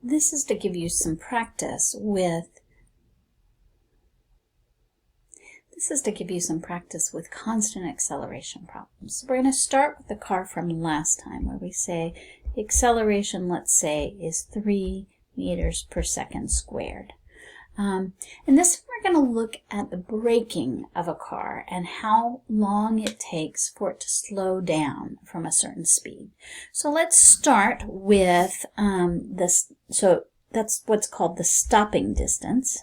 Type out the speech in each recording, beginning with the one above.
this is to give you some practice with constant acceleration problems. So we're going to start with the car from last time, where we say the acceleration, let's say, is 3 meters per second squared. And this we're going to look at the braking of a car and how long it takes for it to slow down from a certain speed. So let's start with this. So that's what's called the stopping distance.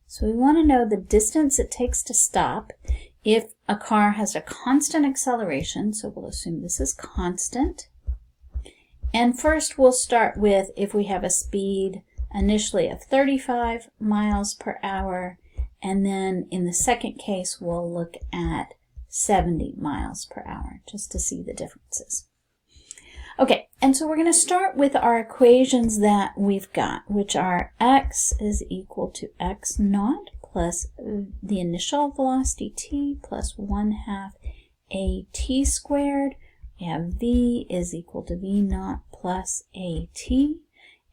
So we want to know the distance it takes to stop if a car has a constant acceleration. So we'll assume this is constant. And first we'll start with if we have a speed initially of 35 miles per hour, and then in the second case we'll look at 70 miles per hour just to see the differences. Okay, and so we're going to start with our equations that we've got, which are x is equal to x naught plus the initial velocity t plus 1/2 at squared. We have v is equal to v naught plus at,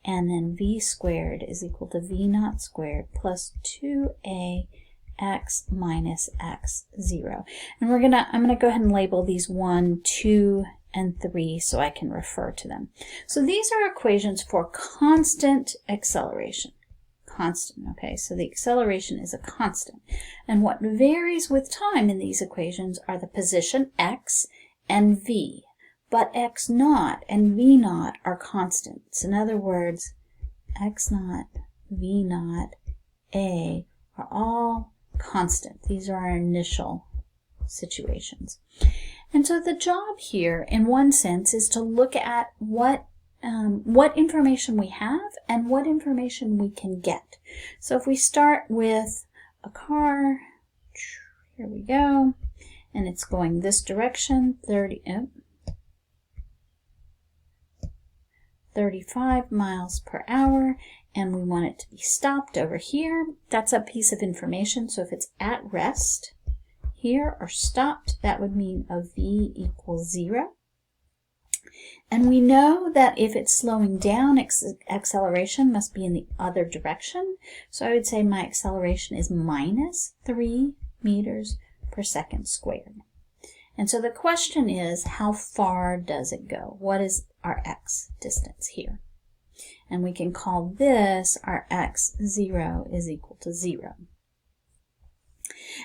and then v squared is equal to v naught squared plus 2a x minus x0. And I'm gonna go ahead and label these 1, 2, and 3 so I can refer to them. So these are equations for constant acceleration. Constant, okay, so the acceleration is a constant. And what varies with time in these equations are the position x and v. But x naught and v naught are constants. In other words, x naught, v naught, a are all constant. These are our initial situations. And so the job here, in one sense, is to look at what information we have and what information we can get. So if we start with a car, here we go, and it's going this direction, 35 miles per hour, and we want it to be stopped over here. That's a piece of information. So if it's at rest here or stopped, that would mean a v equals 0. And we know that if it's slowing down, acceleration must be in the other direction. So I would say my acceleration is minus 3 meters per second squared. And so the question is, how far does it go? What is our x distance here? And we can call this our x0 is equal to 0.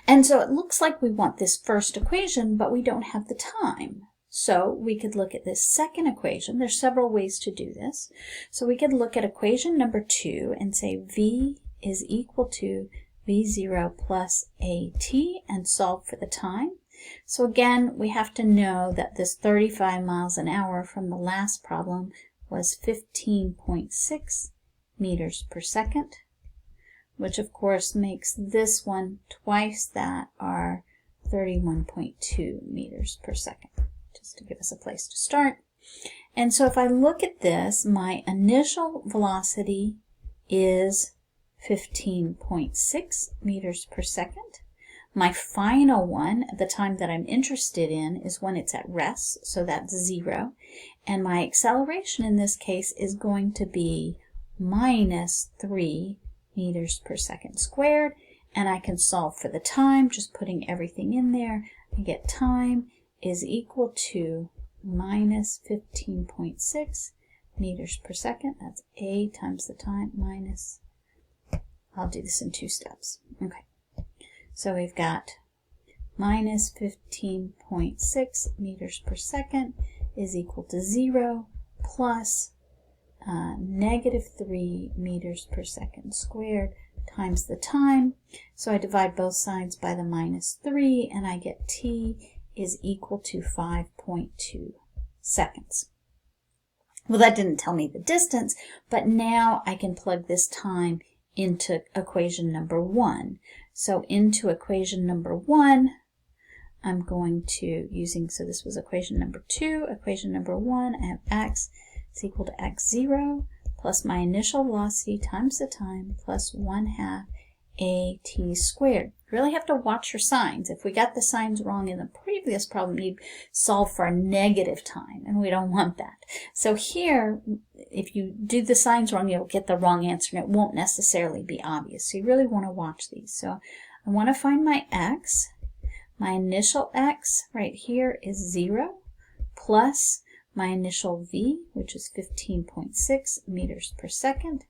And so it looks like we want this first equation, but we don't have the time. So we could look at this second equation. There's several ways to do this. So we could look at equation number 2 and say v is equal to v0 plus at and solve for the time. So again, we have to know that this 35 miles an hour from the last problem was 15.6 meters per second, which of course makes this one twice that, or 31.2 meters per second, just to give us a place to start. And so if I look at this, my initial velocity is 15.6 meters per second. My final one, at the time that I'm interested in, is when it's at rest, so that's 0. And my acceleration in this case is going to be minus 3 meters per second squared. And I can solve for the time, just putting everything in there. I get time is equal to minus 15.6 meters per second. That's a times the time minus, I'll do this in 2 steps. Okay. So we've got minus 15.6 meters per second is equal to 0 plus negative 3 meters per second squared times the time. So I divide both sides by the minus 3 and I get t is equal to 5.2 seconds. Well, that didn't tell me the distance, but now I can plug this time into equation number 1. So into equation number 1, I'm going to, so this was equation number 2, equation number 1, I have x is equal to x0 plus my initial velocity times the time plus 1/2 at squared. You really have to watch your signs. If we got the signs wrong in the previous problem, you'd solve for a negative time, and we don't want that. So here, if you do the signs wrong, you'll get the wrong answer, and it won't necessarily be obvious. So you really want to watch these. So I want to find my x. My initial x right here is 0, plus my initial v, which is 15.6 meters per second,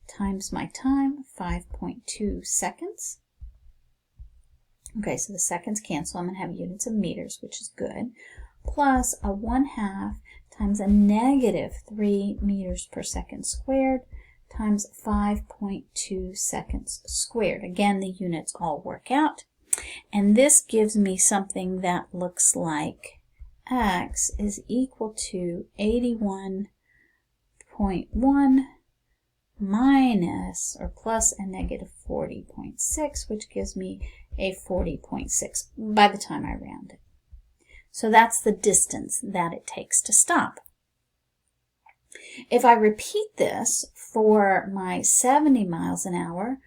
times my time, 5.2 seconds. Okay, so the seconds cancel. I'm going to have units of meters, which is good, plus a 1/2 times a negative 3 meters per second squared times 5.2 seconds squared. Again, the units all work out. And this gives me something that looks like x is equal to 81.1 minus or plus a negative 40.6, which gives me a 40.6 by the time I round it. So that's the distance that it takes to stop. If I repeat this for my 70 miles an hour,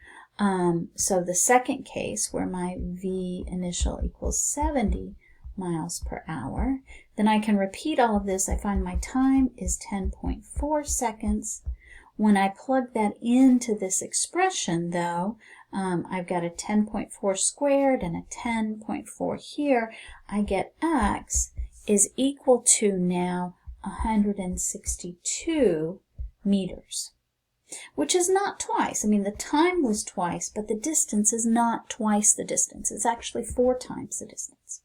so the second case where my v initial equals 70 miles per hour, then I can repeat all of this. I find my time is 10.4 seconds. When I plug that into this expression, though, I've got a 10.4 squared and a 10.4 here. I get x is equal to now 162 meters, which is not twice. I mean, the time was twice, but the distance is not twice the distance. It's actually 4 times the distance.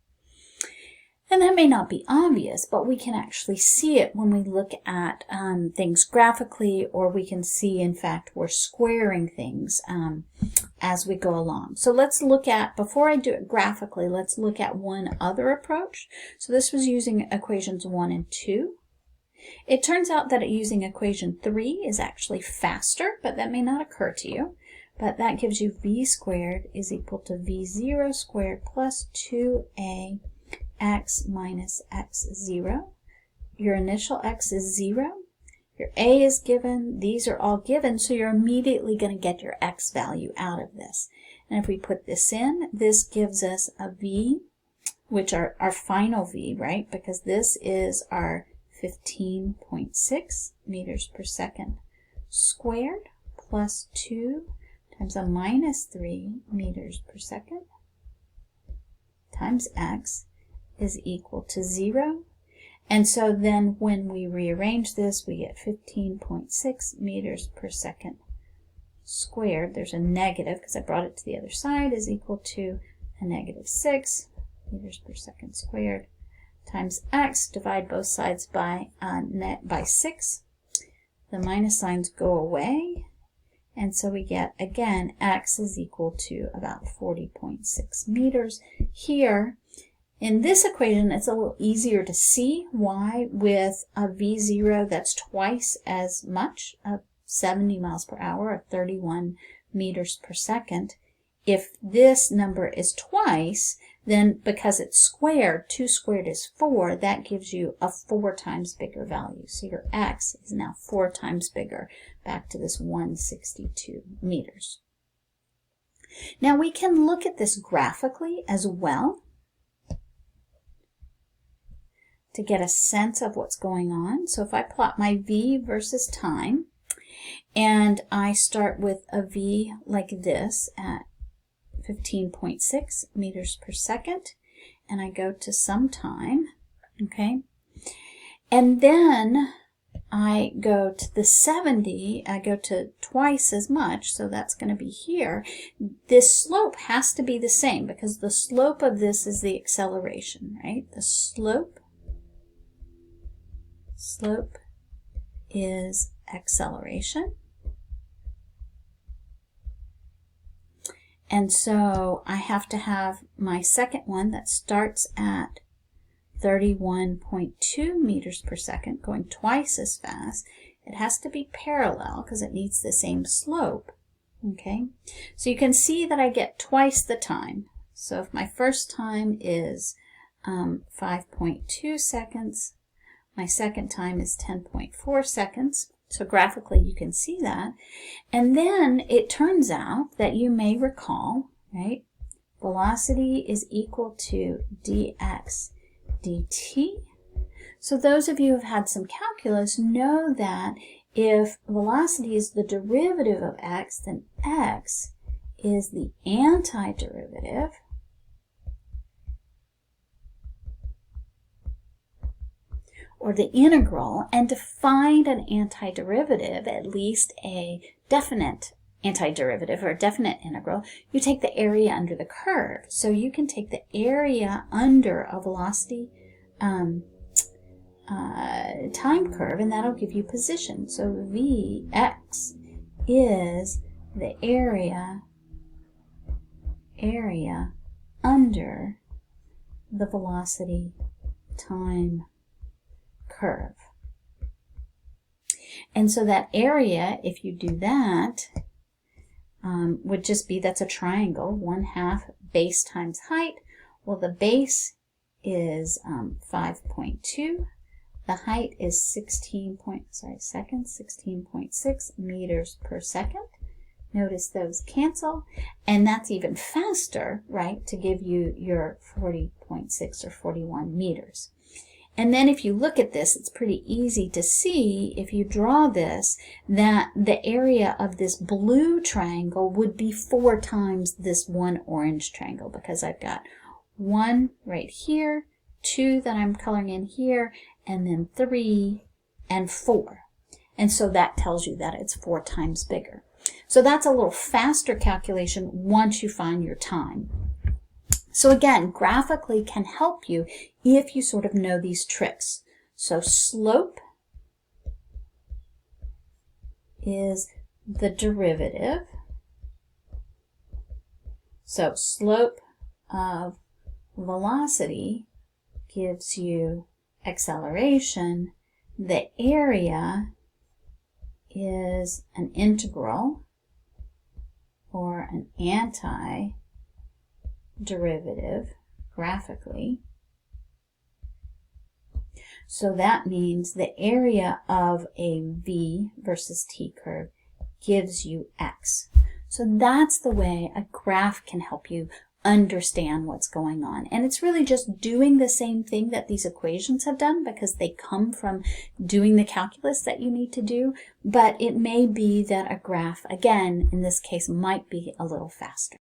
And that may not be obvious, but we can actually see it when we look at things graphically, or we can see, in fact, we're squaring things as we go along. So let's look at, before I do it graphically, let's look at one other approach. So this was using equations 1 and 2. It turns out that using equation 3 is actually faster, but that may not occur to you. But that gives you v squared is equal to v0 squared plus 2a x minus x0. Your initial x is 0. Your a is given. These are all given, so you're immediately going to get your x value out of this. And if we put this in, this gives us a v, which are our final v, right? Because this is our 15.6 meters per second squared plus 2 times a minus 3 meters per second times x is equal to 0. And so then when we rearrange this, we get 15.6 meters per second squared. There's a negative because I brought it to the other side, is equal to a negative 6 meters per second squared times x. Divide both sides by 6. The minus signs go away. And so we get, again, x is equal to about 40.6 meters. Here, in this equation, it's a little easier to see why with a v0 that's twice as much, of 70 miles per hour, or 31 meters per second. If this number is twice, then because it's squared, 2 squared is 4, that gives you a 4 times bigger value. So your x is now 4 times bigger, back to this 162 meters. Now we can look at this graphically as well to get a sense of what's going on. So if I plot my v versus time, and I start with a v like this at 15.6 meters per second, and I go to some time, okay? And then I go to the 70, I go to twice as much, so that's going to be here. This slope has to be the same because the slope of this is the acceleration, right? The slope is acceleration. And so I have to have my second one that starts at 31.2 meters per second, going twice as fast. It has to be parallel because it needs the same slope. Okay, so you can see that I get twice the time. So if my first time is 5.2 seconds, my second time is 10.4 seconds. So graphically you can see that. And then it turns out that you may recall, right, velocity is equal to dx dt. So those of you who have had some calculus know that if velocity is the derivative of x, then x is the antiderivative or the integral. And to find an antiderivative, at least a definite antiderivative or a definite integral, you take the area under the curve. So you can take the area under a velocity time curve, and that'll give you position. So Vx is the area under the velocity time curve. And so that area, if you do that, would just be, that's a triangle, 1/2 base times height. Well, the base is 5.2. The height is 16.6 meters per second. Notice those cancel, and that's even faster, right, to give you your 40.6 or 41 meters. And then if you look at this, it's pretty easy to see, if you draw this, that the area of this blue triangle would be 4 times this one orange triangle, because I've got 1 right here, 2 that I'm coloring in here, and then 3 and 4. And so that tells you that it's 4 times bigger. So that's a little faster calculation once you find your time. So again, graphically can help you if you sort of know these tricks. So slope is the derivative. So slope of velocity gives you acceleration. The area is an integral or an antiderivative graphically. So that means the area of a v versus t curve gives you x. So that's the way a graph can help you understand what's going on. And it's really just doing the same thing that these equations have done, because they come from doing the calculus that you need to do, but it may be that a graph, again, in this case, might be a little faster.